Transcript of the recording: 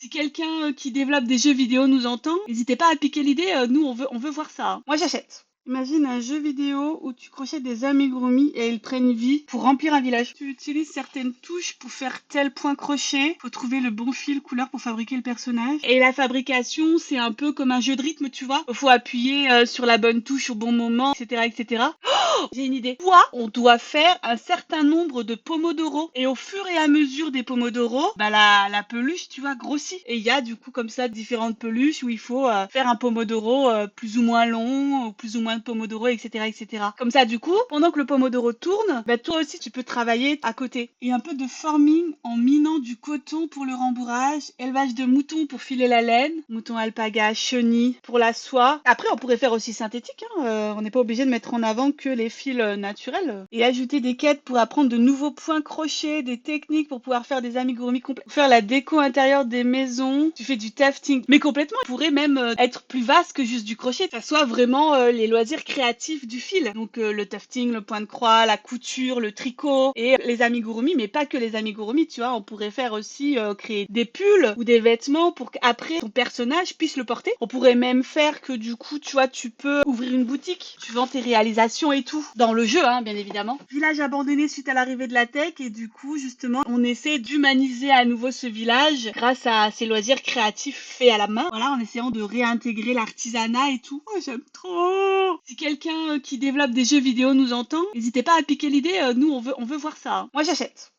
Si quelqu'un qui développe des jeux vidéo nous entend, n'hésitez pas à piquer l'idée, nous on veut voir ça, hein. Moi j'achète. Imagine un jeu vidéo où tu crochettes des amigurumis et ils prennent vie pour remplir un village. Tu utilises certaines touches pour faire tel point crochet. Faut trouver le bon fil couleur pour fabriquer le personnage. Et la fabrication, c'est un peu comme un jeu de rythme, tu vois. Faut appuyer sur la bonne touche au bon moment, etc., etc. J'ai une idée. Soit on doit faire un certain nombre de pomodoro et au fur et à mesure des pomodoro, bah la peluche, tu vois, grossit. Et il y a du coup comme ça différentes peluches où il faut faire un pomodoro plus ou moins long, ou plus ou moins de pomodoro, etc., etc. Comme ça, du coup, pendant que le pomodoro tourne, bah toi aussi tu peux travailler à côté. Et un peu de forming en minant du coton pour le rembourrage, élevage de moutons pour filer la laine, moutons alpaga, chenilles pour la soie. Après, on pourrait faire aussi synthétique, hein. On n'est pas obligé de mettre en avant que les fils naturels. Et ajouter des quêtes pour apprendre de nouveaux points crochets, des techniques pour pouvoir faire des amigurumis complets. Faire la déco intérieure des maisons. Tu fais du tafting. Mais complètement, il pourrait même être plus vaste que juste du crochet. Que ça soit vraiment les loisirs créatifs du fil. Donc le tafting, le point de croix, la couture, le tricot et les amigurumis. Mais pas que les amigurumis, tu vois. On pourrait faire aussi créer des pulls ou des vêtements pour qu'après ton personnage puisse le porter. On pourrait même faire que du coup, tu vois, tu peux ouvrir une boutique. Tu vends tes réalisations et tout. Dans le jeu, hein, bien évidemment. Village abandonné suite à l'arrivée de la tech et du coup, justement, on essaie d'humaniser à nouveau ce village grâce à ces loisirs créatifs faits à la main. Voilà, en essayant de réintégrer l'artisanat et tout. Oh, j'aime trop! Si quelqu'un qui développe des jeux vidéo nous entend, n'hésitez pas à piquer l'idée, nous on veut voir ça, hein. Moi j'achète.